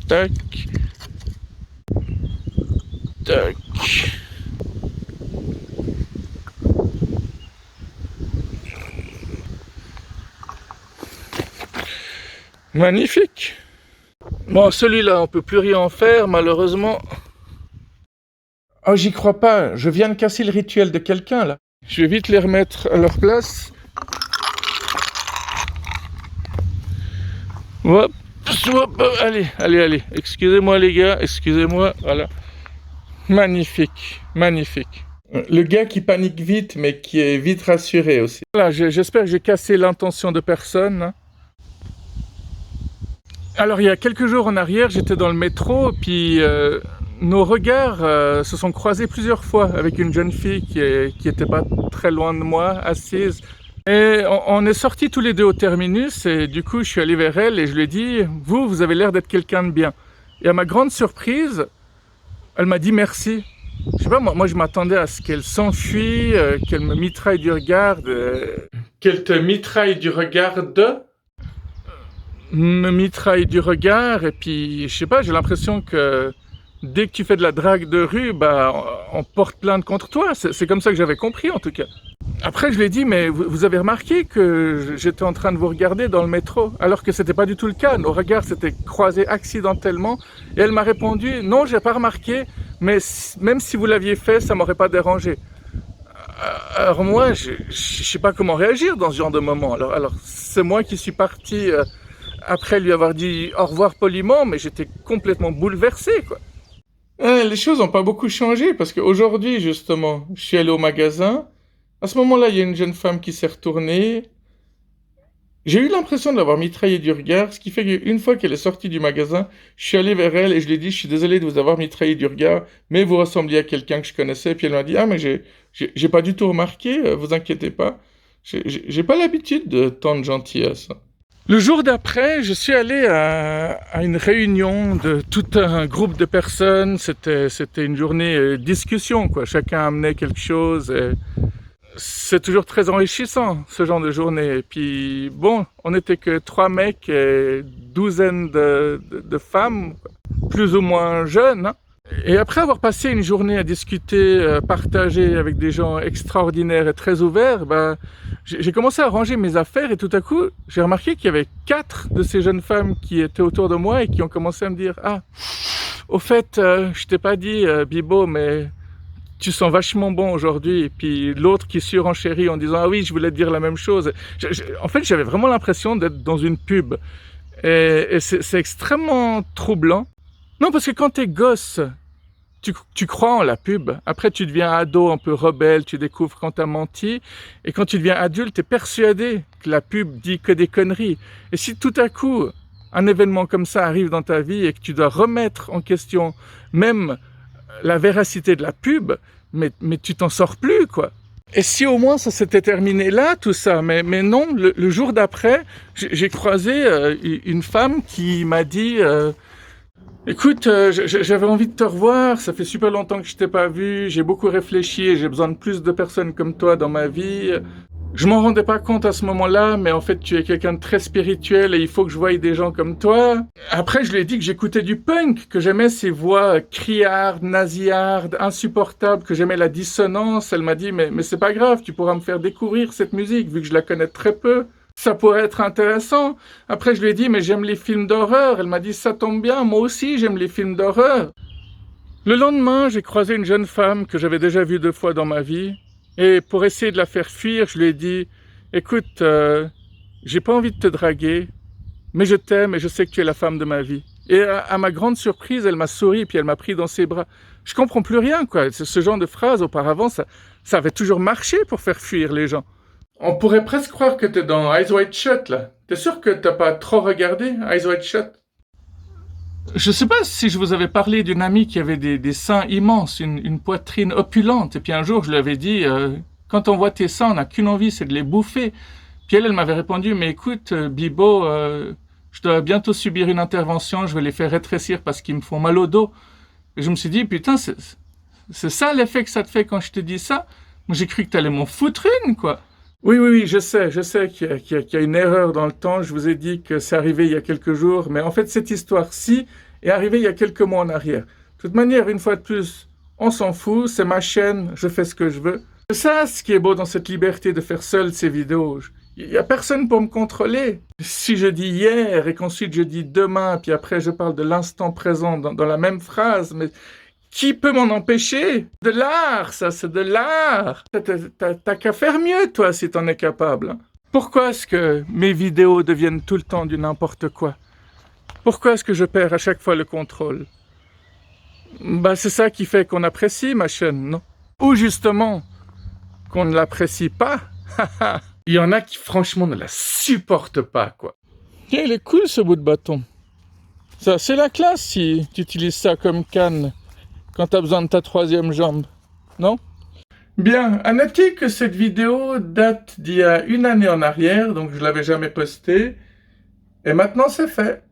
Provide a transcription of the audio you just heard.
Tac, tac. Magnifique. Bon, celui-là, on peut plus rien en faire, malheureusement. Oh, j'y crois pas. Je viens de casser le rituel de quelqu'un, là. Je vais vite les remettre à leur place. Hop, hop, allez, allez, allez. Excusez-moi, les gars, excusez-moi. Voilà. Magnifique, magnifique. Le gars qui panique vite, mais qui est vite rassuré aussi. Voilà, j'espère que j'ai cassé l'intention de personne, hein. Alors, il y a quelques jours en arrière, j'étais dans le métro, puis nos regards se sont croisés plusieurs fois avec une jeune fille qui était pas très loin de moi, assise. Et on est sortis tous les deux au terminus, et du coup, je suis allé vers elle et je lui ai dit « Vous avez l'air d'être quelqu'un de bien. » Et à ma grande surprise, elle m'a dit merci. Je sais pas, moi je m'attendais à ce qu'elle s'enfuit, qu'elle me mitraille du regard, qu'elle te mitraille du regard me mitraille du regard, et puis je sais pas, j'ai l'impression que dès que tu fais de la drague de rue, bah on porte plainte contre toi. C'est comme ça que j'avais compris en tout cas. Après je lui ai dit, mais vous avez remarqué que j'étais en train de vous regarder dans le métro, alors que c'était pas du tout le cas, nos regards s'étaient croisés accidentellement, et elle m'a répondu, non j'ai pas remarqué, mais même si vous l'aviez fait, ça m'aurait pas dérangé. Alors moi, je sais pas comment réagir dans ce genre de moment. Alors c'est moi qui suis parti après lui avoir dit au revoir poliment, mais j'étais complètement bouleversé, quoi. Les choses n'ont pas beaucoup changé, parce qu'aujourd'hui, justement, je suis allé au magasin. À ce moment-là, il y a une jeune femme qui s'est retournée. J'ai eu l'impression de l'avoir mitraillé du regard, ce qui fait qu'une fois qu'elle est sortie du magasin, je suis allé vers elle et je lui ai dit, je suis désolé de vous avoir mitraillé du regard, mais vous ressembliez à quelqu'un que je connaissais. Et puis elle m'a dit, ah, mais j'ai pas du tout remarqué, vous inquiétez pas. J'ai pas l'habitude de tant de gentillesse. Le jour d'après, je suis allé à une réunion de tout un groupe de personnes. C'était une journée discussion, quoi. Chacun amenait quelque chose. Et c'est toujours très enrichissant, ce genre de journée. Et puis, bon, on n'était que 3 mecs et douzaine de femmes, plus ou moins jeunes, hein. Et après avoir passé une journée à discuter, partager avec des gens extraordinaires et très ouverts, ben, j'ai commencé à ranger mes affaires et tout à coup, j'ai remarqué qu'il y avait 4 de ces jeunes femmes qui étaient autour de moi et qui ont commencé à me dire « Ah, au fait, je t'ai pas dit, Bibo, mais tu sens vachement bon aujourd'hui. » Et puis l'autre qui surenchérit en disant « Ah oui, je voulais te dire la même chose. » En fait, j'avais vraiment l'impression d'être dans une pub. Et c'est extrêmement troublant. Non, parce que quand t'es gosse, tu crois en la pub. Après, tu deviens ado un peu rebelle, tu découvres quand t'as menti. Et quand tu deviens adulte, t'es persuadé que la pub dit que des conneries. Et si tout à coup, un événement comme ça arrive dans ta vie et que tu dois remettre en question même la véracité de la pub, mais tu t'en sors plus, quoi. Et si au moins ça s'était terminé là, tout ça, mais non, le jour d'après, j'ai croisé une femme qui m'a dit écoute, j'avais envie de te revoir, ça fait super longtemps que je t'ai pas vu, j'ai beaucoup réfléchi et j'ai besoin de plus de personnes comme toi dans ma vie. Je m'en rendais pas compte à ce moment-là, mais en fait tu es quelqu'un de très spirituel et il faut que je voie des gens comme toi. Après je lui ai dit que j'écoutais du punk, que j'aimais ces voix criardes, nasillardes, insupportables, que j'aimais la dissonance. Elle m'a dit mais c'est pas grave, tu pourras me faire découvrir cette musique vu que je la connais très peu. Ça pourrait être intéressant. Après, je lui ai dit, mais j'aime les films d'horreur. Elle m'a dit, ça tombe bien, moi aussi j'aime les films d'horreur. Le lendemain, j'ai croisé une jeune femme que j'avais déjà vue 2 fois dans ma vie. Et pour essayer de la faire fuir, je lui ai dit, écoute, j'ai pas envie de te draguer, mais je t'aime et je sais que tu es la femme de ma vie. Et à ma grande surprise, elle m'a souri puis elle m'a pris dans ses bras. Je comprends plus rien, quoi. Ce genre de phrase, auparavant, ça avait toujours marché pour faire fuir les gens. On pourrait presque croire que t'es dans Eyes Wide Shut, là. T'es sûr que t'as pas trop regardé Eyes Wide Shut? Je sais pas si je vous avais parlé d'une amie qui avait des seins immenses, une poitrine opulente. Et puis un jour, je lui avais dit, quand on voit tes seins, on n'a qu'une envie, c'est de les bouffer. Puis elle m'avait répondu, mais écoute, Bibo, je dois bientôt subir une intervention, je vais les faire rétrécir parce qu'ils me font mal au dos. Et je me suis dit, putain, c'est ça l'effet que ça te fait quand je te dis ça? Moi, j'ai cru que t'allais m'en foutre une, quoi. Oui, je sais qu'il y a une erreur dans le temps. Je vous ai dit que c'est arrivé il y a quelques jours, mais en fait, cette histoire-ci est arrivée il y a quelques mois en arrière. De toute manière, une fois de plus, on s'en fout, c'est ma chaîne, je fais ce que je veux. C'est ça ce qui est beau dans cette liberté de faire seul ces vidéos. Il n'y a personne pour me contrôler. Si je dis hier et qu'ensuite je dis demain, puis après je parle de l'instant présent dans la même phrase, mais qui peut m'en empêcher? De l'art, ça, c'est de l'art. T'as qu'à faire mieux, toi, si t'en es capable. Pourquoi est-ce que mes vidéos deviennent tout le temps du n'importe quoi? Pourquoi est-ce que je perds à chaque fois le contrôle? Bah, c'est ça qui fait qu'on apprécie ma chaîne, non? Ou justement, qu'on ne l'apprécie pas. Il y en a qui, franchement, ne la supportent pas, quoi. Tiens, il est cool, ce bout de bâton. Ça, c'est la classe si tu utilises ça comme canne quand t'as besoin de ta troisième jambe, non? Bien, à noter que cette vidéo date d'il y a une année en arrière, donc je l'avais jamais postée, et maintenant c'est fait.